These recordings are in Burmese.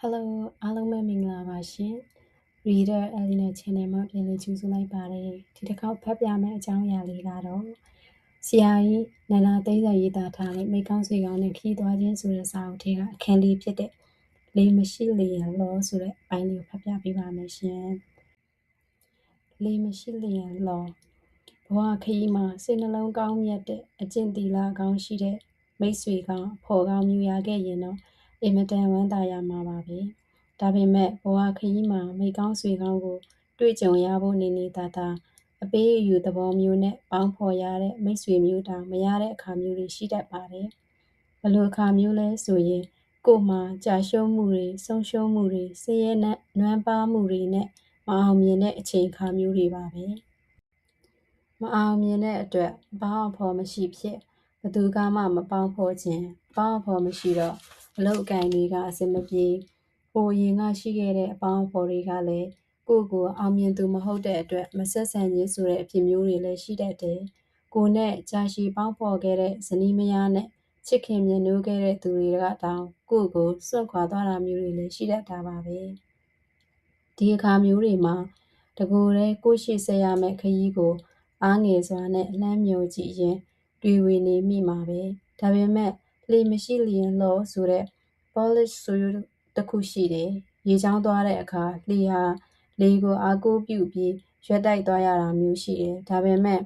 Hello အားလုံးပဲမင်္ဂလာပါရှင် Reader Elena Channel မှာပြန်လည်ကြိုဆိုလိုက်ပါတယ်ဒီတစ်ခေါက်ဖတ်ပြမယ့်အကြောင်းအရာလေးကတော့ဆရာကြီးနန္ဒာသိန်းစာရေးသားထားတဲ့မိကောင်းဆွေကောင်းနဲ့ခီးသွားခြင်းဆိုတဲ့စာအုပ်ထဲကအခန်းလေးဖြစ်တဲ့လေမရှိလေရန်လောဆိုတဲ့အပိုင်းလေးကိုဖတ်ပြပေးပါမယ်ရှင်လေမရှိလေရန်လောဘဝခရီးမှာစိတ်နှလုံးကောင်းမြတ်တဲ့အကျင့်သီလကောင်းရှိတဲ့မိတ်ဆွေကောင်းဖော်ကောင်းမြူရခဲ့ရင်တော့အင်မတန်ဝမ်းသာရမှာပါပဲဒါပေမဲ့ဘဝခရီးမှာမိကောင်းဆွေကောင်းကိုတွေ့ကြုံရဖို့နေနေသာသာအပေးအယူသဘောမျိုးနဲ့ပေါင်းဖော်ရတဲ့မိတ်ဆွေမျိုးတောင်မရတဲ့အခါမျိုးတွေရှိတတ်ပါတယ်ဘလို့အခါမျိုးလဲဆိုရင်ကို့မှာကြာရှုံးမှုတွေဆုံးရှုံးမှုတွေဆင်းရဲနဲ့နွမ်းပါမှုတွေနဲ့မအောင်မြင်တဲ့အချိန်အခါမျိုးတွေပါပဲမအောင်မြင်တဲ့အတွက်ဘောင်းအဖော်မရှိဖြစ်ဘသူကမှမပေါင်းဖော်ခြင်းဘောင်းအဖော်မရှိတော့အလုတ်အကင်တွေကအစမပြေဟိုရင်ကရှိခဲ့တဲ့အပေါင်းအဖော်တွေကလည်းကိုအောင်မြင်သူမဟုတ်တဲ့အတွက်မဆက်ဆံခြင်းဆိုတဲ့အဖြစ်မျိုးတွေလည်းရှိတတ်တယ်ကိုနဲ့ကြာရှည်ပေါင်းဖော်ခဲ့တဲ့ဇနီးမယားနဲ့ချစ်ခင်မြတ်နိုးခဲ့တဲ့သူတွေကတောင်ကိုစွန့်ခွာသွားတာမျိုးတွေလည်းရှိတတ်တာပါပဲဒီအခါမျိုးတွေမှာတကူတဲ့ကိုရှိဆက်ရမယ့်ခရီးကိုအားငယ်စွာနဲ့လှမ်းမြော်ကြည့်ရင်တွေ့ဝေနေမိမှာပဲဒါပေမဲ့လေမရှိလျင်လောဆိုတဲ့ polish ဆိုတခုရှိတယ်ရေချောင်းသွားတဲ့အခါလေဟာလေကိုအားကိုးပြုပြီးရွက်တိုက်သွားရတာမျိုးရှိတယ်ဒါပေမဲ့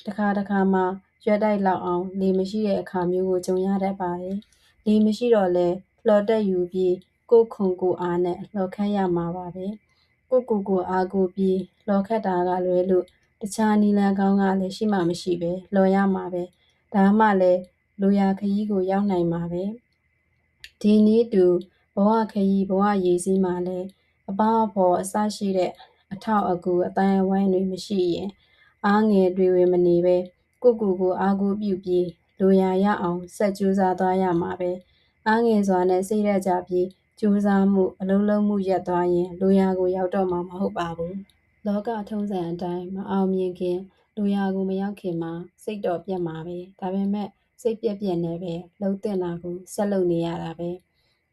တစ်ခါမှရွက်တိုက်လောက်အောင်လေမရှိတဲ့အခါမျိုးကိုကြုံရတတ်ပါတယ်လေမရှိတော့လဲလှော်တက်ယူပြီးကိုခွန်ကိုအားနဲ့လှော်ခတ်ရမှာပါပဲကိုအားကိုပြီးလှော်ခတ်တာကလွဲလို့တခြားနီလန်ကောင်းကလည်းရှိမှမရှိပဲလှော်ရမှာပဲဒါမှလည်းလိုရာခရီးကိုရောက်နိုင်မှာပဲဒီနည်းတူဘဝခရီးဘဝရည်စည်းမှာလည်းအပေါင်းအဖော်အစရှိတဲ့အထောက်အကူအတိုင်းအဝိုင်းတွေမရှိရင်အားငယ်တွေဝေမနေပဲကိုအားကိုပြုပြီးလိုရာရအောင်ဆက်ကြိုးစားသွားရမှာပဲအားငယ်စွာနဲ့စိတ်ရကြပြီးကြိုးစားမှုအလုံးလုံးမှုရပ်သွားရင်လိုရာကိုရောက်တော့မှာမဟုတ်ပါဘူးလောကထုံးစံအတိုင်းမအောင်မြင်ခင်လိုရာကိုမရောက်ခင်မှာစိတ်တော့ပြတ်မှာပဲဒါပေမဲ့စိတ်ပြက်နေပဲလှုပ်တင်တာကိုဆက်လုပ်နေရတာပဲ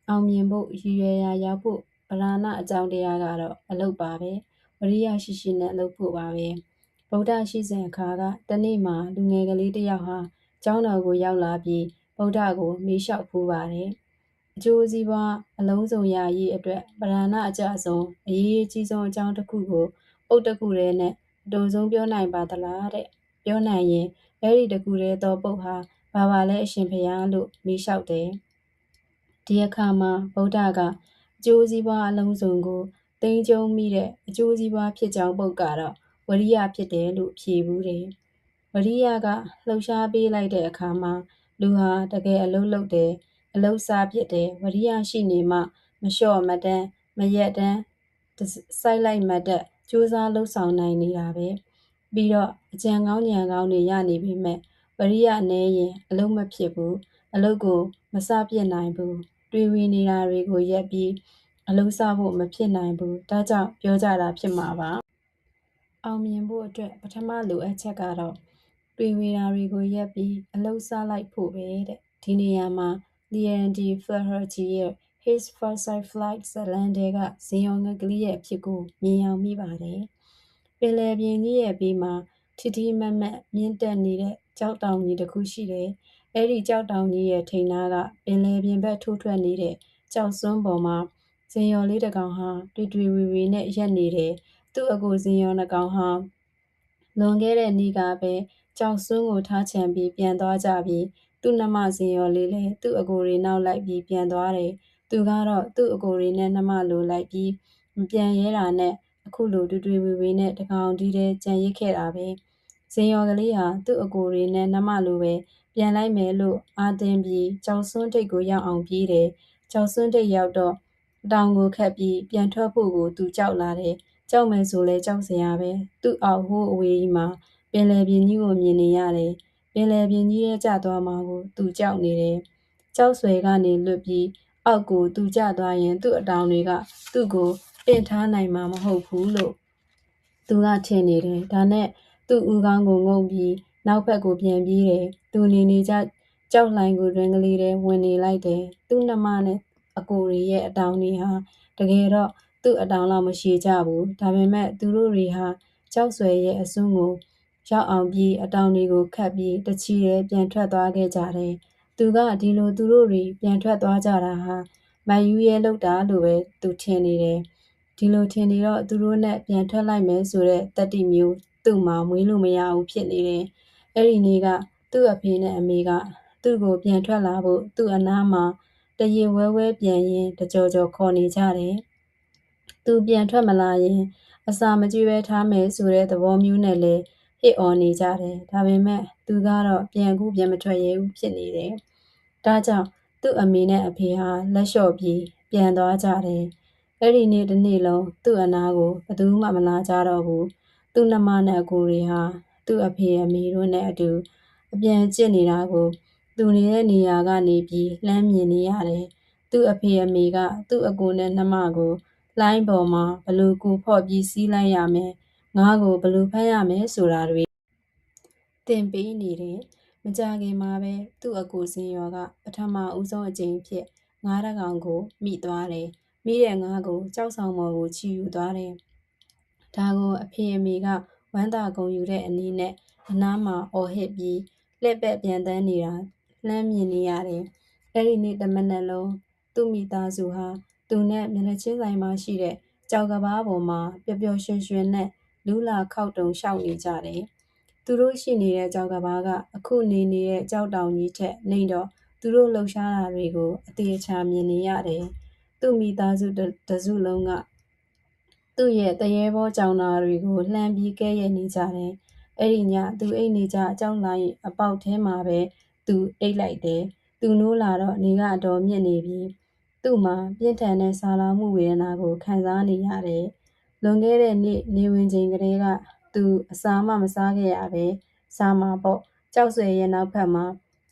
အောင်မြင်ဖို့ရည်ရွယ်ရာရောက်ဖို့ဗလာဏအကြောင်းတရားကတော့အလုပ်ပါပဲဝရိယရှိနဲ့လုပ်ဖို့ပါပဲဗုဒ္ဓရှိစဉ်အခါကတနေ့မှာလူငယ်ကလေးတစ်ယောက်ဟာကျောင်းတော်ကိုရောက်လာပြီးဗုဒ္ဓကိုမေးလျှောက်ဖူးပါတယ်အကျိုးစီးပွားအလုံးစုံရရေးအတွက်ဗလာဏအကျဆုံးအရေးကြီးဆုံးအကြောင်းတစ်ခုကိုပုဒ်တစ်ခုတည်းနဲ့အတူဆုံးပြောနိုင်ပါသလားတဲ့ပြောနိုင်ရင်အဲ့ဒီတစ်ခုတည်းသောပုဒ်ဟာဘာပါလဲအရှင်ဘုရားလို့မေးလျှောက်တယ်ဒီအခါမှာဗုဒ္ဓကအကျိုးစီးပွားအလုံးစုံကိုသိမ်းကျုံမိတဲ့အကျိုးစီးပွားဖြစ်ကြောင်းပုဒ်ကတော့ဝရိယဖြစ်တယ်လို့ဖြေဘူးတယ်ဝရိယကလှုပ်ရှားပေးလိုက်တဲ့အခါမှာလူဟာတကယ်အလုပ်လုပ်တယ်အလုပ်စားဖြစ်တယ်ဝရိယရှိနေမှမလျှော့မတန်းမရက်တန်းစိုက်လိုက်မတ်တက်ကြိုးစားလှုပ်ဆောင်နိုင်နေတာပဲပြီးတော့အကြံကောင်းဉာဏ်ကောင်းတွေရနေပြီမဲ့ဝရိယနည်းရင်အလုပ်မဖြစ်ဘူးအလုပ်ကိုမစပြစ်နိုင်ဘူးတွေ့ဝေနေတာတွေကိုရက်ပြီးအလုပ်စဖို့မဖြစ်နိုင်ဘူးဒါကြောင့်ပြောကြတာဖြစ်မှာပါအောင်မြင်ဖို့အတွက်ပထမလိုအပ်ချက်ကတော့တွေ့ဝေတာတွေကိုရက်ပြီးအလုပ်စလိုက်ဖို့ပဲတဲ့ဒီနေရာမှာ Leonardo Flaherty ရဲ့ His First Flight ဇာတ်လမ်းထဲကဇင်ယော်ငကလေးရဲ့အဖြစ်ကိုမြင်အောင်မိပါတယ်ပင်လယ်ပြင်ကြီးရဲ့ဘေးမှာထိထိမတ်မတ်မြင့်တက်နေတဲ့ကြောက်တောင်ကြီးတစ်ခုရှိတယ်အဲ့ဒီကြောက်တောင်ကြီးရဲ့ထိန်နာကပင်လယ်ပြင်ဘက်ထိုးထွက်နေတဲ့ကြောက်စွန်းပေါ်မှာဇင်ယော်လေးတစ်ကောင်ဟာတွေ့ဝေနဲ့ရက်နေတယ်သူ့အကိုဇင်ယော်နှကောင်ဟာလွန်ခဲ့တဲ့နေ့ကပဲကြောက်စွန်းကိုထားချန်ပြီးပြန်သွားကြပြီးသူ့နှမဇင်ယော်လေးလည်းသူ့အကိုတွေနောက်လိုက်ပြီးပြန်သွားတယ်သူကတော့သူ့အကိုတွေနဲ့နှမလိုလိုက်ပြီးမပြန်ရဲတာနဲ့အခုလိုတွေ့ဝေနဲ့တကောင်ဒီတဲ့ကြံရစ်ခဲ့တာပဲဇင်ယော်ကလေးဟာသူ့အကိုတွေနဲ့နှမလိုပဲပြန်လိုက်မယ်လို့အာတင်ပြီးကြောက်စွန်းထိတ်ကိုရောက်အောင်ပြေးတယ်ကြောက်စွန်းထိတ်ရောက်တော့တောင်ကိုခတ်ပြီးပြန်ထွက်ဖို့ကိုသူကြောက်လာတယ်ကြောက်မယ်ဆိုလဲကြောက်စရာပဲသူ့အောက်ဟိုးအဝေးကြီးမှာပင်လယ်ပြင်ကြီးကိုမြင်နေရတယ်ပင်လယ်ပြင်ကြီးထဲကျသွားမှာကိုသူကြောက်နေတယ်ကြောက်ဆွဲကနေလွတ်ပြီးအောက်ကိုသူကျသွားရင်သူ့အတောင်တွေကသူ့ကိုပင့်ထားနိုင်မှာမဟုတ်ဘူးလို့သူကထင်နေတယ်ဒါနဲ့သူ့ဦးခေါင်းကိုငုံပြီးနောက်ဘက်ကိုပြန်ပြေးတယ်သူနေကြကြောက်လှိုင်ကိုတွင်ကလေးထဲဝင်နေလိုက်တယ်သူ့နှမနဲ့ အကိုတွေရဲ့အတောင်တွေဟာတကယ်တော့သူ့အတောင်လောက်မရှိကြဘူးဒါပေမဲ့သူတို့တွေဟာကြောက်ဆွဲရဲ့အစွန်းကိုရောက်အောင်ပြီးအတောင်တွေကိုခတ်ပြီးတချီရဲပြန်ထွက်သွားခဲ့ကြတယ်သူကဒီလိုသူတို့တွေပြန်ထွက်သွားကြတာဟာမယူရဲလောက်တာလို့ပဲသူထင်နေတယ်ဒီလိုထင်နေတော့သူတို့နဲ့ပြန်ထွက်လိုက်မယ်ဆိုတဲ့တတိမျိုးသူ့မှာမွေးလို့မရဘူးဖြစ်နေတယ်အဲ့ဒီနေ့ကသူ့အဖေနဲ့အမေကသူ့ကိုပြန်ထွက်လာဖို့သူ့အနားမှာတရေဝဲဝဲပြန်ရင်တကြောကြောခေါ်နေကြတယ်သူပြန်ထွက်မလာရင်အစာမကြွေးပဲထားမယ်ဆိုတဲ့သဘောမျိုးနဲ့လေဟစ်အော်နေကြတယ်ဒါပေမဲ့သူကတော့ပြန်မထွက်ရဲဘူးဖြစ်နေတယ်ဒါကြောင့်သူ့အမေနဲ့အဖေဟာလက်လျှော့ပြီးပြန်သွားကြတယ်အဲ့ဒီနေ့တစ်နေ့လုံးသူ့အနာကိုဘယ်သူမှမလာကြတော့ဘူးသူ့နှမနဲ့အကိုတွေဟာသူ့အဖေအမေတို့နဲ့အတူအပြန်ကျင့်နေတာကိုသူနေတဲ့နေရာကနေပြီးလှမ်းမြင်နေရတယ်သူ့အဖေအမေကသူ့အကိုနဲ့နှမကိုလိုင်းပေါ်မှာဘလို့ကိုဖော့ပြီးစီးလိုက်ရမယ်ငါးကိုဘလို့ဖမ်းရမယ်ဆိုတာတွေတင်ပေးနေတယ်မကြခင်မှာပဲသူ့အကိုစင်ရောကပထမဦးဆုံးအကြိမ်ဖြစ်ငါးတကောင်ကိုမိသွားတယ်မိတဲ့ငါးကိုကြောက်ဆောင်ပေါ်ကိုချီယူသွားတယ်ဒါကိုအဖေအမေကဝမ်းသာကုန်ယူတဲ့အနေနဲ့အနားမှာအော်ဟစ်ပြီးလှည့်ပက်ပြန်တန်းနေတာလှမ်းမြင်နေရတယ်အဲ့ဒီနေ့တမနက်လုံးသူ့မိသားစုဟာသူနဲ့မျက်နှာချင်းဆိုင်မှာရှိတဲ့ကြောက်ကဘာပေါ်မှာပျော်ပျော်ရွှင်ရွှင်နဲ့လူလာခောက်တုံရှောက်နေကြတယ်သူတို့ရှိနေတဲ့ကြောက်ကဘာကအခုနေနေတဲ့ကြောက်တောင်ကြီးထက်နှိမ်တော့သူတို့လှုပ်ရှားတာတွေကိုအသေးချာမြင်နေရတယ်သူ့မိသားစုတစုလုံးကသူ့ရဲ့တရေဘောကြောင်နာတွေကိုလှမ်းပြီးကဲရဲ့နေကြတယ်အဲ့ဒီညသူအိတ်နေကြအကြောင်းလိုက်အပေါက်ထဲမှာပဲသူအိတ်လိုက်တယ်သူနိုးလာတော့နေကအတော်မြင့်နေပြီသူ့မှာပြင်းထန်တဲ့ဆာလောင်မှုဝေဒနာကိုခံစားနေရတယ်လွန်ခဲ့တဲ့နေ့နေဝင်ချိန်ကလေးကသူအစာမှမစားခဲ့ရပဲစားမှာပေါ့ကြောက်ဆွဲရဲ့နောက်ဖက်မှာ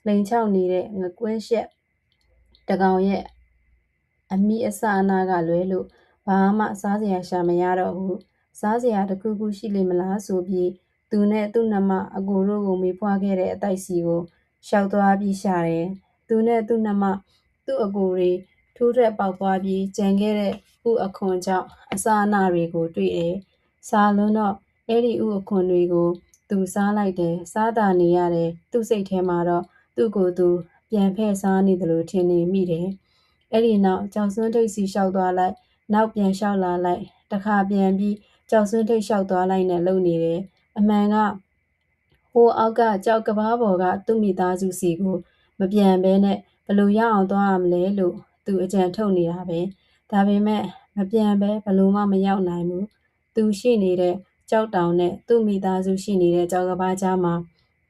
လိန်ချောက်နေတဲ့ငကွင်းရှက်တကောင်ရဲ့အမိအစအနာကလွဲလို့ဘာမှစားစရာရှာမရတော့ဘူးစားစရာတစ်ခုခုရှိလိမ့်မလားဆိုပြီးသူနဲ့သူ့နှမအကိုတို့ကိုမေးဖွားခဲ့တဲ့အတိုက်စီကိုရှောက်သွားပြီးရှာတယ်သူနဲ့သူ့နှမသူ့အကိုတွေထိုးထွက်ပေါက်သွားပြီးကြံခဲ့တဲ့ဥအခွန်ကြောင့်အစာအနာတွေကိုတွေ့တယ်စားလွန်းတော့အဲ့ဒီဥအခွန်တွေကိုသူစားလိုက်တယ်စားတာနေရတယ်သူ့စိတ်ထဲမှာတော့သူ့ကိုယ်သူပြန်ဖဲ့စားနေတယ်လို့ထင်နေမိတယ်အဲ့ဒီနောက်ကြောင်စွန်းထိပ်စီလျှောက်သွားလိုက်နောက်ပြန်လျှောက်လာလိုက်တခါပြန်ပြီးကြောင်စွန်းထိပ်လျှောက်သွားလိုက်နဲ့လုံနေတယ်အမှန်ကဟိုအောက်ကကြောက်ကဘာပေါ်ကသူ့မိသားစုစီကိုမပြန်ဘဲနဲ့ဘလို့ရအောင်သွားရမလဲလို့သူအကြံထုတ်နေတာပဲဒါပေမဲ့မပြန်ဘဲဘလို့မှမရောက်နိုင်ဘူးသူရှိနေတဲ့ကြောက်တောင်နဲ့သူ့မိသားစုရှိနေတဲ့ကြောက်ကဘာကြားမှာ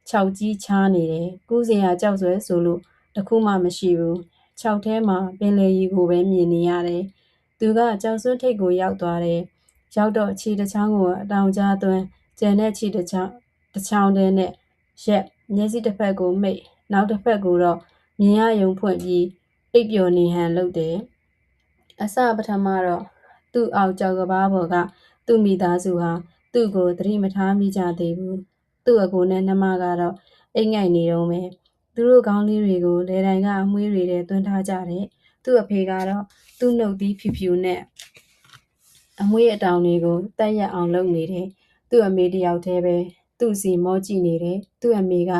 ခြောက်ကြီးချားနေတယ်ကူးစရာကြောက်ဆွဲဆိုလို့တခုမှမရှိဘူးခြောက်ထဲမှာပင်လယ်ရီကိုပဲမြင်နေရတယ်သူကကြောက်စွန်းထိပ်ကိုရောက်သွားတယ်ရောက်တော့ခြေတစ်ချောင်းကိုအတောင်ကြားသွင်းကျန်တဲ့ခြေတစ်ချောင်းတည်းနဲ့ရက်မျက်စိတစ်ဖက်ကိုမိတ်နောက်တစ်ဖက်ကိုတော့မြင်ရယုံဖွင့်ပြီးအိပ်ပျော်နေဟန်လုပ်တယ်အစပထမတော့သူ့အောက်ကြောက်ကဘာပေါ်ကသူ့မိသားစုဟာသူ့ကိုသတိမထားမိကြသေးဘူးသူ့အကိုနဲ့နှမကတော့အိတ်ငိုက်နေတော့မယ်သူတို့ကောင်းလေးတွေကိုလေတိုင်ကအမွှေးတွေထဲသွင်းထားကြတယ်သူ့အဖေကတော့သူ့နှုတ်သီးဖြူဖြူနဲ့အမွှေးအတောင်တွေကိုတက်ရက်အောင်လုပ်နေတယ်သူ့အမေတယောက်တည်းပဲသူ့စီမောကြည့်နေတယ်သူ့အမေက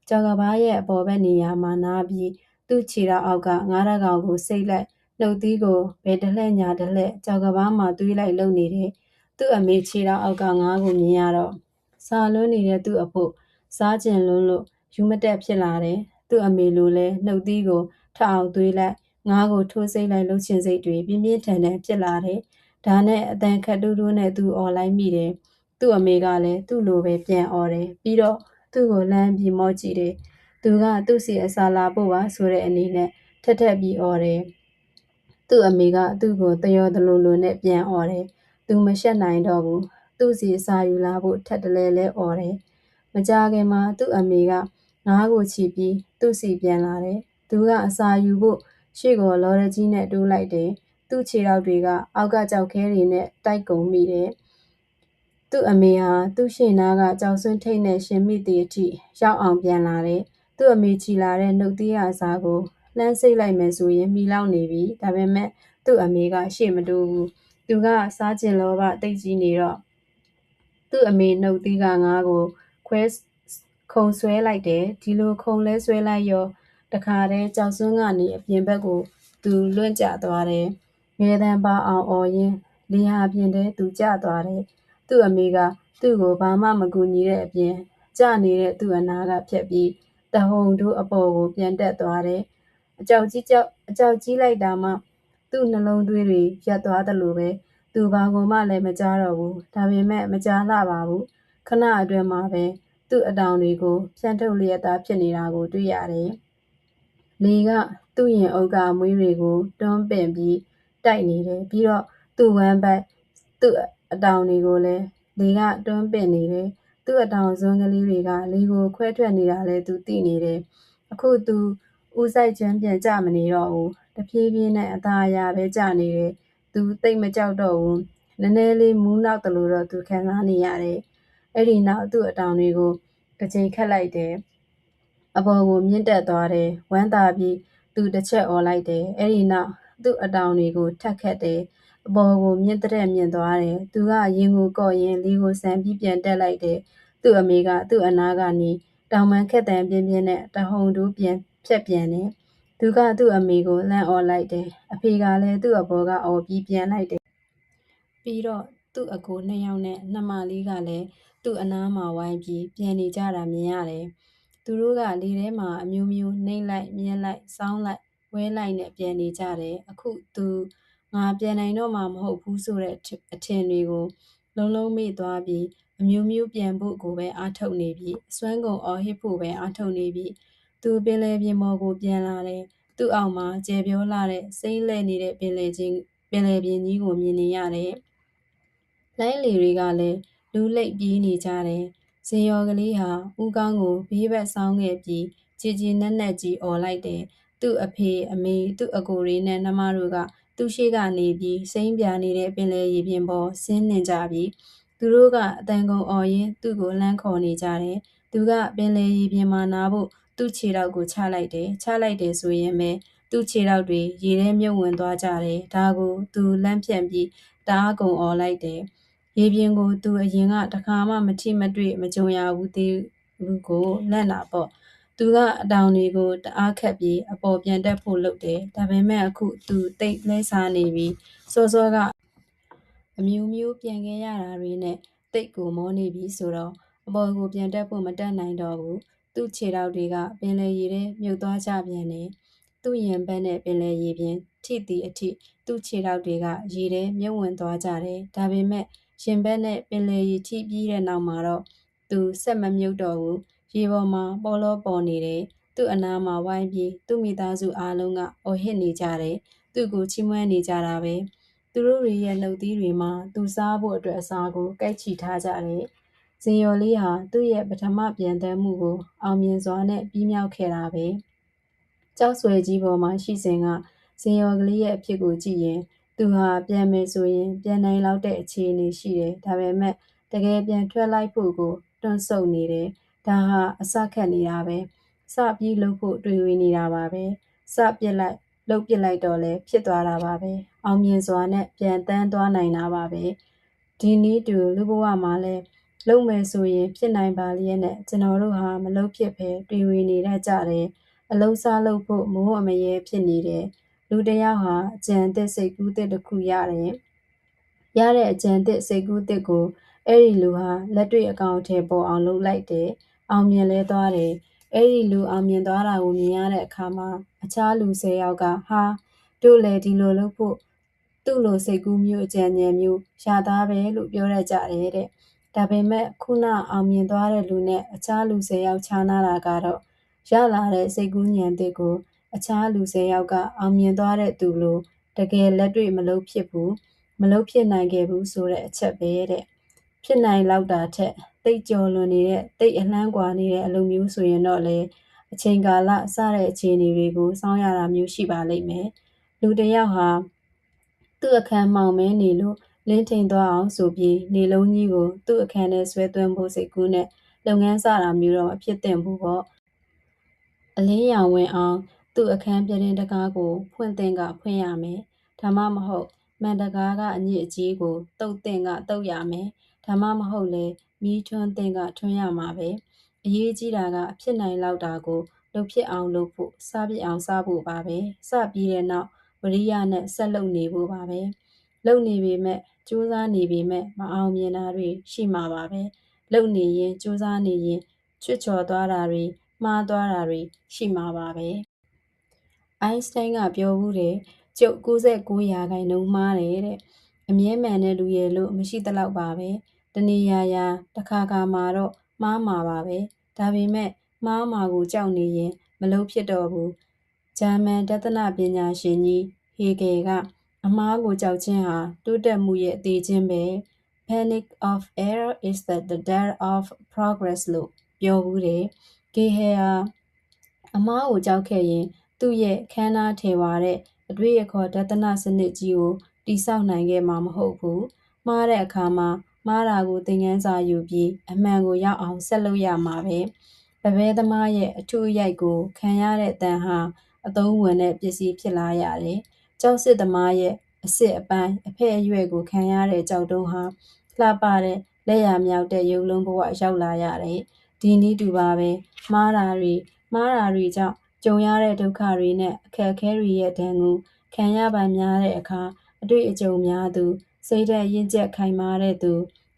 ကြောက်ကဘာရဲ့အပေါ်ဘက်နေရာမှာနားပြီးသူ့ခြေထောက်အောက်ကငါးတကောင်ကိုစိတ်လိုက်နှုတ်သီးကိုဘယ်တလှည့်ညာတလှည့်ကြောက်ကဘာမှာသွေးလိုက်လုံနေတယ်သူ့အမေခြေထောက်အောက်ကငါးကိုမြင်ရတော့စာလွန်းနေတဲ့သူ့အဖို့စားကျင်လွန်းလို့ယူမတက်ဖြစ်လာတယ်သူ့အမေလိုလဲနှုတ်သီးကိုထအောင်သွေးလိုက်ငါးကိုထိုးစိတ်လိုက်လှုပ်ချင်စိတ်တွေပြင်းပြင်းထန်ထန်ဖြစ်လာတယ်ဒါနဲ့အတန်ခတ်တူးတူးနဲ့သူអော်လိုက်မိတယ်သူ့အမေကလည်းသူ့လိုပဲပြန်អော်တယ်ပြီးတော့သူ့ကိုလမ်းပြီးမော့ကြည့်တယ်သူကသူ့စီအစာလာဖို့ပါဆိုတဲ့အနေနဲ့ထက်ပြီးអော်တယ်သူ့အမေကသူ့ကိုတယောတလူလိုနဲ့ပြန်អော်တယ်သူမရှက်နိုင်တော့ဘူးသူ့စီအစာယူလာဖို့ထက်တလဲလဲអော်တယ်မကြခင်မှာသူ့အမေကငါးကိုချီပြီးသူ့စီပြန်လာတယ်သူကအစာယူဖို့ရှေ့ကိုလော်ရကြီးနဲ့တိုးလိုက်တယ်သူ့ခြေထောက်တွေကအောက်ကကြောက်ခဲတွေနဲ့တိုက်ကုန်မိတယ်သူ့အမေဟာသူ့ရှေ့နားကကြောက်စွန်းထိတ်နဲ့ရှင်မိသည့်အထိရောက်အောင်ပြန်လာတယ်သူ့အမေချီလာတဲ့နှုတ်သီးအစာကို လှမ်းစိတ်လိုက်မယ်ဆိုရင်မီလောက်နေပြီဒါပေမဲ့သူ့အမေကရှေ့မတိုးဘူးသူကစားကျင်လောဘတိတ်ကြီးနေတော့သူ့အမေနှုတ်သီးကငါးကိုခွဲခုံဆွဲလိုက်တယ်ဒီလိုခုံလဲဆွဲလိုက်ရောတခါတည်းကြောက်စွန်းကနေအပြင်ဘက်ကိုသူလွင့်ကျသွားတယ်ငယ်တန်းပါအောင်အော်ရင်းလေဟာပြင်တဲ့သူကျသွားတယ်သူ့အမေကသူ့ကိုဘာမှမကူညီတဲ့အပြင်ကျနေတဲ့သူ့အနာကဖြတ်ပြီးတဟုန်တို့အပေါ်ကိုပြန်တက်သွားတယ်အကြောက်ကြီးလိုက်တာမှသူ့နှလုံးသွေးတွေရပ်သွားတယ်လို့ပဲသူဘာကိုမှလည်းမကြားတော့ဘူးဒါပေမဲ့မကြားလှပါဘူးခဏအတွင်းမှာပဲသူ့အတောင်တွေကိုဖြန့်ထုတ်လျက်သားဖြစ်နေတာကိုတွေ့ရတယ်လေကသူ့ရင်အုပ်ကမွေးတွေကိုတွန်းပင်ပြီးတိုက်နေတယ်ပြီးတော့သူ့ဝမ်းဘက်သူ့အတောင်တွေကိုလည်းလေကတွန်းပင်နေတယ်သူ့အတောင်စွန်းကလေးတွေကလေကိုခွဲထွက်နေတာလဲသူသိနေတယ်အခုသူဦးဆိုင်ချမ်းပြန်ကြမနေတော့ဘူးတဖြည်းဖြည်းနဲ့အသာအရာပဲကြနေတယ်သူသိပ်မကြောက်တော့ဘူးနည်းနည်းလေးမူးနောက်တယ်လို့တော့သူခံစားနေရတယ်အဲ့ဒီနောက်သူ့အတောင်တွေကိုတစ်ချိန်ခတ်လိုက်တယ်အပေါ်ကိုမြင့်တက်သွားတယ်ဝမ်းသာပြီးသူတစ်ချက်អော်လိုက်တယ်အဲ့ဒီနောက်သူ့အတောင်တွေကိုထပ်ခတ်တယ်အပေါ်ကိုမြင့်တဲ့မြင့်သွားတယ်သူကရင်ကိုကော့ရင်လေးကိုဆန်ပြီးပြန်တက်လိုက်တယ်သူ့အမေကသူ့အနာကနေတောင်ပန်းခက်တန်ပြင်းပြင်းနဲ့တဟုန်တို့ပြန်ဖြတ်ပြန်တယ်သူကသူ့အမေကိုလှမ်းអော်လိုက်တယ်အဖေကလည်းသူ့အပေါ်ကអော်ပြီးပြန်လိုက်တယ်ပြီးတော့သူ့အကိုနှစ်ယောက်နဲ့နှမလေးကလည်းသူ့အနားမှာဝိုင်းပြီးပြန်နေကြတာမြင်ရတယ်သူတို့ကလေထဲမှာအမျိုးမျိုးနှိမ့်လိုက်မြင်းလိုက်စောင်းလိုက်ဝဲလိုက်နဲ့ပြန်နေကြတယ်အခုသူငါပြန်နိုင်တော့မှမဟုတ်ဘူးဆိုတဲ့အထင်တွေကိုလုံးလုံးမေ့သွားပြီးအမျိုးမျိုးပြန်ဖို့ကိုပဲအားထုတ်နေပြီးအစွမ်းကုန်အော်ဟစ်ဖို့ပဲအားထုတ်နေပြီးသူပင်လယ်ပြင်ပေါ်ကိုပြန်လာတယ်သူ့အောက်မှာကျယ်ပြောလာတဲ့စိမ့်လဲနေတဲ့ပင်လယ်ပြင်ကြီးကိုမြင်နေရတယ်လိုင်းလေတွေကလည်းလူးလိပ်ပြေးနေကြတယ်ဇင်ရော်ကလေးဟာဦးကောင်းကိုဘေးဘက်ဆောင်းခဲ့ပြီးကြည်ကြည်နက်နက်ကြီးអော်လိုက်တယ်သူ့အဖေအမေသူ့အကိုတွေနဲ့နှမတို့ကသူ့ရှိကနေပြီးစိမ့်ပြနေတဲ့ပင်လယ်ရေပြင်ပေါ်ဆင်းနေကြပြီးသူတို့ကအတန်ကုန်អော်ရင်းသူ့ကိုလှမ်းခေါ်နေကြတယ်သူကပင်လယ်ရေပြင်မှာနားဖို့သူ့ခြေထောက်ကိုချလိုက်တယ်ဆိုရင်ပဲသူ့ခြေထောက်တွေရေထဲမြုပ်ဝင်သွားကြတယ်ဒါကိုသူလန့်ဖြန့်ပြီးတအားကုန်អော်လိုက်တယ်ရေပြင်ကိုသူအရင်ကတခါမှမထိမတွေ့မကြုံရဘူးသေးဘူးကိုလန့်တာပေါ့သူကအတောင်တွေကိုတအားခတ်ပြီးအပေါ်ပြန်တက်ဖို့လုပ်တယ်ဒါပေမဲ့အခုသူတိတ်လဲစားနေပြီးစောစောကအမျိုးမျိုးပြန်ခဲ့ရတာတွေနဲ့တိတ်ကိုမောနေပြီဆိုတော့အပေါ်ကိုပြန်တက်ဖို့မတက်နိုင်တော့ဘူးသူ့ခြေထောက်တွေကပင်လယ်ရေထဲမြုပ်သွားကြပြန်တယ်သူ့ရင်ဘက်နဲ့ပင်လယ်ရေပြင်ထိသည်အထိသူ့ခြေထောက်တွေကရေထဲမြုပ်ဝင်သွားကြတယ်ဒါပေမဲ့ရင်ဘက်နဲ့ပင်လယ်ရေထိပြီးတဲ့နောက်မှာတော့သူဆက်မမြုပ်တော့ဘူးရေပေါ်မှာပေါ်လောပေါ်နေတယ်သူ့အနားမှာဝိုင်းပြီးသူ့မိသားစုအားလုံးကအော်ဟစ်နေကြတယ်သူ့ကိုချီးမွမ်းနေကြတာပဲသူတို့တွေရဲ့နှုတ်သီးတွေမှာသူစားဖို့အတွက်အစာကိုကိုက်ချီထားကြတယ်ဇင်ယော်လေးဟာသူ့ရဲ့ပထမပြန်တမ်းမှုကိုအောင်မြင်စွာနဲ့ပြီးမြောက်ခဲ့တာပဲကျောက်ဆွဲကြီးပေါ်မှာရှိစဉ်ကဇင်ယော်ကလေးရဲ့အဖြစ်ကိုကြည့်ရင်သူဟာပြန်မယ်ဆိုရင်ပြန်နိုင်လောက်တဲ့အခြေအနေရှိတယ်ဒါပေမဲ့တကယ်ပြန်ထွက်လိုက်ဖို့ကိုတွန့်ဆုတ်နေတယ်ဒါဟာအစခတ်နေတာပဲစပြီးလှုပ်ဖို့တွေးဝေနေတာပါပဲစပစ်လိုက်လှုပ်ပစ်လိုက်တော့လဲဖြစ်သွားတာပါပဲအောင်မြင်စွာနဲ့ပြန်တန်းသွားနိုင်တာပါပဲဒီနည်းတူလူဘဝမှာလဲလုံမယ်ဆိုရင်ဖြစ်နိုင်ပါလျက်နဲ့ကျွန်တော်တို့ဟာမလုံဖြစ်ပဲတွေးဝေနေတတ်ကြတယ်အလုံးစားလုပ်ဖို့မိုးအမရဲဖြစ်နေတယ်လူတစ်ယောက်ဟာအကြံအသစ်စိတ်ကူးသစ်တစ်ခုရတယ်ရတဲ့အကြံသစ်စိတ်ကူးသစ်ကိုအဲ့ဒီလူဟာလက်တွေ့အကောင်အထည်ပေါ်အောင်လုပ်လိုက်တယ်အောင်မြင်လဲသွားတယ်အဲ့ဒီလူအောင်မြင်သွားတာကိုမြင်ရတဲ့အခါမှာအခြားလူ10ယောက်ကဟာတို့လည်းဒီလိုလုပ်ဖို့သူ့လိုစိတ်ကူးမျိုးအကြံဉာဏ်မျိုးရှာသားပဲလို့ပြောရကြတယ်တဲ့ဒါပေမဲ့ခုနအောင်မြင်သွားတဲ့လူနဲ့အခြားလူ10ယောက်ခြားနာတာကတော့ရလာတဲ့စိတ်ကူးဉာဏ်သစ်ကိုအခြားလူ10ယောက်ကအောင်မြင်သွားတဲ့သူလိုတကယ်လက်တွေ့မလုပ်ဖြစ်ဘူးမလုပ်ဖြစ်နိုင်ခဲ့ဘူးဆိုတဲ့အချက်ပဲတဲ့ဖြစ်နိုင်လောက်တာထက်တိတ်ကျော်လွန်နေတဲ့တိတ်အနှမ်းကွာနေတဲ့အလုပ်မျိုးဆိုရင်တော့လေအချိန်ကာလစတဲ့အခြေအနေတွေကိုစောင့်ရတာမျိုးရှိပါလိမ့်မယ်လူတစ်ယောက်ဟာသူ့အခန်းမှောင်မဲနေလို့လင်းထိန်သွားအောင်ဆိုပြီးနေလုံးကြီးကိုသူ့အခန်းထဲဆွဲသွင်းဖို့စိတ်ကူးနဲ့လုပ်ငန်းစတာမျိုးတော့မဖြစ်သင့်ဘူးပေါ့အလင်းရောင်ဝင်အောင် သူ့အခန်းပြတင်းတကားကိုဖွင့်သင့်ကဖွင့်ရမယ်ဒါမှမဟုတ်မှန်တကားကအညစ်အကြေးကိုတုတ်သင့်ကတုတ်ရမယ်ဒါမှမဟုတ်လေမီးထွန်းသင့်ကထွန်းရမှာပဲအရေးကြီးတာကဖြစ်နိုင်လောက်တာကိုလုပ်ဖြစ်အောင်လုပ်ဖို့စားပြစ်အောင်စားဖို့ပါပဲစပြီးတဲ့နောက်ဝရိယနဲ့ဆက်လုပ်နေဖို့ပါပဲလုပ်နေပေမဲ့ကြိုးစားနေပေမဲ့မအောင်မြင်တာတွေရှိမှာပါပဲလုပ်နေရင်ကြိုးစားနေရင်ချွတ်ချော်သွားတာတွေမှားသွားတာတွေရှိမှာပါပဲအိုင်းစတိုင်းကပြောဘူးတယ်ကျုပ်69%မှားတယ်တဲ့အမြဲမှန်တဲ့လူရဲ့လို့မရှိသလောက်ပါပဲတနေရာတစ်ခါမှာတော့မှားမှာပါပဲဒါပေမဲ့မှားမှာကိုကြောက်နေရင်မလုပ်ဖြစ်တော့ဘူးဂျာမန်တသနာပညာရှင်ကြီးဟေဂယ်ကအမှားကိုကြောက်ခြင်းဟာတိုးတက်မှုရဲ့အသေးချင်းပဲ Panic of error is the death of progress လို့ပြောဘူးတယ်ဂေဟယ်ဟာအမှားကိုကြောက်ခဲ့ရင်သူ့ရဲ့ခမ်းနားထည်ဝါတဲ့အတွေ့အခေါ်ဒသနစနစ်ကြီးကိုတိဆောက်နိုင်ခဲ့မှာမဟုတ်ဘူးမှားတဲ့အခါမှာမှားတာကိုသင်ခန်းစာယူပြီးအမှန်ကိုရောက်အောင်ဆက်လုပ်ရမှာပဲပပဲသမားရဲ့အထုအရိုက်ကိုခံရတဲ့တန်ဟာအသုံးဝင်တဲ့ပစ္စည်းဖြစ်လာရတယ်ကျောက်စစ်သမားရဲ့အစစ်အပိုင်းအဖက်အရွက်ကိုခံရတဲ့ကြောက်တုံးဟာလှပတဲ့လက်ရမြောက်တဲ့ရုပ်လုံးဘဝရောက်လာရတယ်ဒီနည်းတူပါပဲမှားတာတွေကြောင့်ကြုံရတဲ့ဒုက္ခတွေနဲ့အခက်အခဲတွေရဲ့ဒဏ်ကိုခံရပိုင်များတဲ့အခါအတွေ့အကြုံများသူစိတ်ဓာတ်ရင့်ကျက်ခိုင်မာတဲ့သူ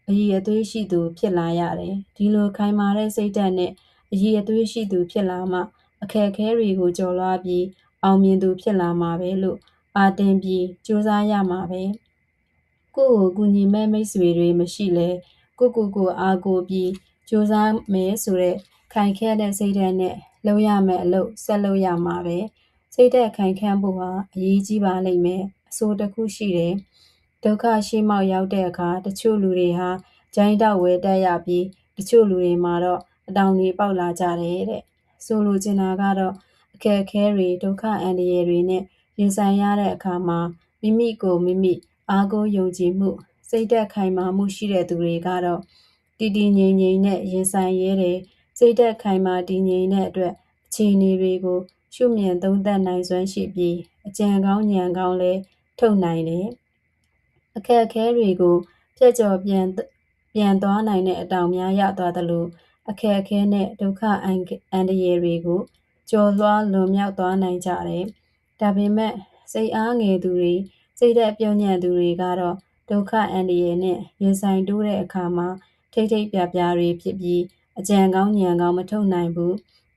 အရည်အသွေးရှိသူဖြစ်လာရတယ်ဒီလိုခိုင်မာတဲ့စိတ်ဓာတ်နဲ့အရည်အသွေးရှိသူဖြစ်လာမှအခက်အခဲတွေကိုကျော်လွှားပြီးအောင်မြင်သူဖြစ်လာမှာပဲလို့အာတင်ပြီးကြိုးစားရမှာပဲကိုယ့်ကိုကူညီမဲ့မိတ်ဆွေတွေမရှိလဲကိုအားကိုပြီးကြိုးစားမယ်ဆိုတဲ့ခိုင်ခဲတဲ့စိတ်ဓာတ်နဲ့လုပ်ရမယ်အလုပ်ဆက်လုပ်ရမှာပဲစိတ်ဓာတ်ခိုင်ခန့်ဖို့ဟာအရေးကြီးပါလိမ့်မယ်အဆိုတစ်ခုရှိတယ်ဒုက္ခရှိမောက်ရောက်တဲ့အခါတချို့လူတွေဟာဂျိုင်းတောက်ဝဲတက်ရပြီးတချို့လူတွေမှာတော့အတောင်တွေပေါက်လာကြတယ်တဲ့ဆိုလိုချင်တာကတော့အခက်အခဲတွေဒုက္ခအန္တရာယ်တွေနဲ့ရင်ဆိုင်ရတဲ့အခါမှာမိမိကိုမိမိအားကိုးယုံကြည်မှုစိတ်ဓာတ်ခိုင်မာမှုရှိတဲ့သူတွေကတော့တည်တည်ငြိမ်ငြိမ်နဲ့ရင်ဆိုင်ရဲတယ်စိတ်ဓာတ်ခိုင်မာတည်ငြိမ်တဲ့အတွက်အခြေအနေတွေကိုရှုမြင်သုံးသပ်နိုင်စွမ်းရှိပြီးအကြံကောင်းဉာဏ်ကောင်းလည်းထုတ်နိုင်တယ်အခက်အခဲတွေကိုဖျက်ကျော်ပြန်သွားနိုင်တဲ့အတောင်များရသွားသလိုအခက်အခဲနဲ့ဒုက္ခအန္တရာယ်တွေကိုကျော်လွှားလွန်မြောက်သွားနိုင်ကြတယ်ဒါပေမဲ့စိတ်အားငယ်သူတွေစိတ်ဓာတ်ပြုံးညံ့သူတွေကတော့ဒုက္ခအန္တရာယ်နဲ့ရင်ဆိုင်တိုးတဲ့အခါမှာထိတ်ထိတ်ပြပြတွေဖြစ်ပြီးအကြံကောင်းဉာဏ်ကောင်းမထုတ်နိုင်ဘူး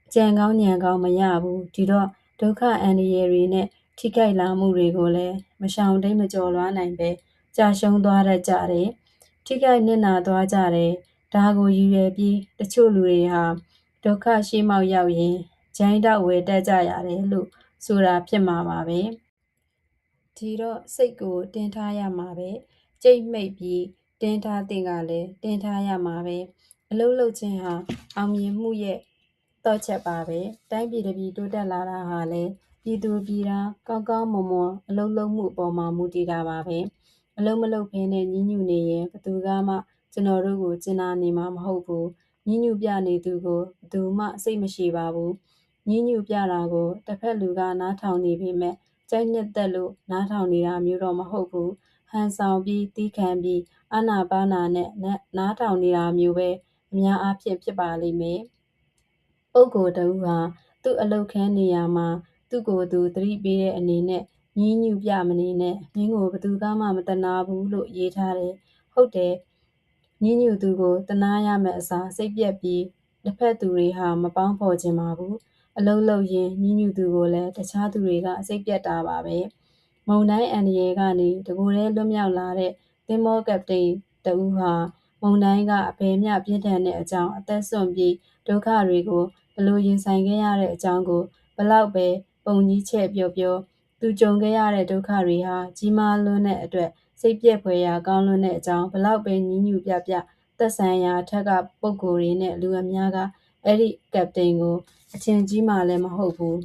အကြံကောင်းဉာဏ်ကောင်းမရဘူးဒီတော့ဒုက္ခအန္တရာယ်တွေနဲ့ထိခိုက်လာမှုတွေကိုလည်းမရှောင်တိမ်မကျော်လွှားနိုင်ပဲကြာရှုံးသွားတတ်ကြတယ်ထိခိုက်နစ်နာသွားကြတယ်ဒါကိုရည်ရွယ်ပြီးတချို့လူတွေဟာဒုက္ခရှိမောက်ရောက်ရင်ဂျိုင်းတောက်ဝဲတက်ကြရတယ်လို့ဆိုတာဖြစ်မှာပါပဲဒီတော့စိတ်ကိုတင်းထားရမှာပဲကြိတ်မိတ်ပြီးတင်းထားတဲ့ကလည်းတင်းထားရမှာပဲအလုံးလုံးချင်းဟာအောင်မြင်မှုရဲ့တော့ချက်ပါပဲတိုင်းပြည်တစ်ပြည်တိုးတက်လာတာဟာလည်းပြည်သူပြည်သားကောင်းကောင်းမွန်မွန်အလုံးလုံးမှုအပေါ်မှာမူတည်တာပါပဲအလုံးမလုံးဖဲနဲ့ညှဉ်းညူနေရင်ဘသူကမှကျွန်တော်တို့ကိုကျင်နာနေမှာမဟုတ်ဘူးညှဉ်းညူပြနေသူကိုဘသူမှစိတ်မရှိပါဘူးညှဉ်းညူပြတာကိုတစ်ဖက်လူကနားထောင်နေပေမဲ့ကြိုက်နှစ်သက်လို့နားထောင်နေတာမျိုးတော့မဟုတ်ဘူးဟန်ဆောင်ပြီးတီးခံပြီးအာနာပါနာနဲ့နားထောင်နေတာမျိုးပဲအများအားဖြင့်ဖြစ်ပါလိမ့်မယ်ပုဂ္ဂိုလ်တဦးဟာသူ့အလုတ်ခန်းနေရာမှာသူ့ကိုယ်သူသတိပေးတဲ့အနေနဲ့ညှဉ်းညူပြမနေနဲ့မင်းကိုဘသူကမှမတနာဘူးလို့ရေးထားတယ်ဟုတ်တယ်ညှဉ်းညူသူကိုတနာရမယ့်အစားစိတ်ပြက်ပြီးတစ်ဖက်သူတွေဟာမပေါင်းဖော်ခြင်းပါဘူးအလုံးလုံးရင်ညှဉ်းညူသူကိုလည်းတခြားသူတွေကစိတ်ပြက်တာပါပဲမုံတိုင်းအန္တရာယ်ကနေတကိုယ်တည်းလွတ်မြောက်လာတဲ့သင်္ဘောကပတိန်တဦးဟာမုံတိုင်းကအဘယ်မျှပြင်းထန်တဲ့အကြောင်းအသက်ဆွန့်ပြီးဒုက္ခတွေကိုဘလို့ရင်ဆိုင်ခဲ့ရတဲ့အကြောင်းကိုဘလောက်ပဲပုံကြီးချဲ့ပြောသူကြုံခဲ့ရတဲ့ဒုက္ခတွေဟာကြီးမားလွန်းတဲ့အတွက်စိတ်ပြက်ဖွယ်ရာကောင်းလွန်းတဲ့အကြောင်းဘလောက်ပဲညှဉ်းညူပြသက်ဆိုင်ရာထက်ကပုံကိုယ်တွေနဲ့လူအများကအဲ့ဒီကပတိန်ကိုအချင်းကြီးမှလည်းမဟုတ်ဘူး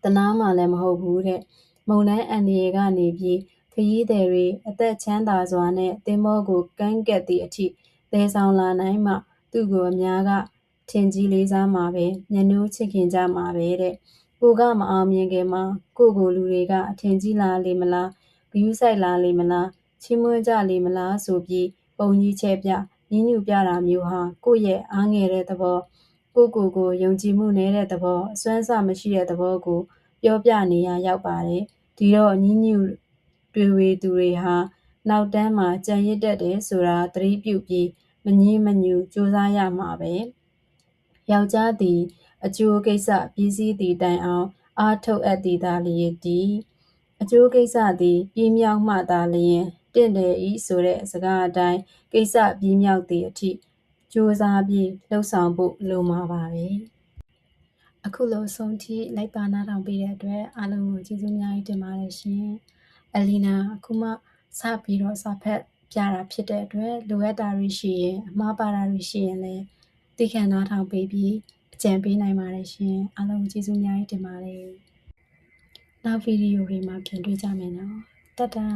တနာမှလည်းမဟုတ်ဘူးတဲ့မုံတိုင်းအန္တရာယ်ကနေပြီးခရီးသည်တွေအသက်ချမ်းသာစွာနဲ့သင်္ဘောကိုကမ်းကပ်သည့်အထိသယ်ဆောင်လာနိုင်မှသူ့ကိုအများကထင်ကြီးလေးစားမှာပဲညနိုးချစ်ခင်ကြမှာပဲတဲ့ ကိုကမအောင်မြင်ခင်မှာကိုလူတွေကအထင်ကြီးလာလေမလားဂယုစိုက်လာလေမလားချီးမွမ်းကြလေမလားဆိုပြီးပုံကြီးချဲပြညှဉ်းညူပြတာမျိုးဟာကိုရဲ့အားငယ်တဲ့သဘောကိုယုံကြည်မှုနည်းတဲ့သဘောအစွမ်းအစမရှိတဲ့သဘောကိုပြောပြနေရရောက်ပါတယ်ဒီတော့ညှဉ်းညူတွေဝေသူတွေဟာနောက်တန်းမှာကြံရစ်တတ်တယ်ဆိုတာသတိပြုပြီးမငြင်းမညူစူးစမ်းရမှာပဲယောက်ျားသည်အကျိုးကိစ္စပြီးစီးသည့်တိုင်အောင်အားထုတ်အပ်သည်သာလျင်တည်အကျိုးကိစ္စသည်ပြီးမြောက်မှသာလျင်တင့်တယ်ဤဆိုတဲ့စကားအတိုင်းကိစ္စပြီးမြောက်သည့်အထိကြိုးစားပြီးလှုပ်ဆောင်ဖို့လိုမှာပါပဲအခုလိုဆုံးထိလိုက်ပါနားထောင်ပေးတဲ့အတွက်အားလုံးကိုကျေးဇူးအများကြီးတင်ပါတယ်ရှင်အလီနာအခုမှစပြီးတော့စာဖတ်ပြတာဖြစ်တဲ့အတွက်လိုအပ်တာတွေရှိရင်အမှားပါတာတွေရှိရင်လည်းသိခံနားထောင်ပေးပြီးအကြံပေးနိုင်ပါတယ်ရှင်အားလုံးကျေးဇူးအများကြီးတင်ပါတယ်နောက်ဗီဒီယိုတွေမှာပြန်တွေ့ကြမယ်နော်တတ်တာ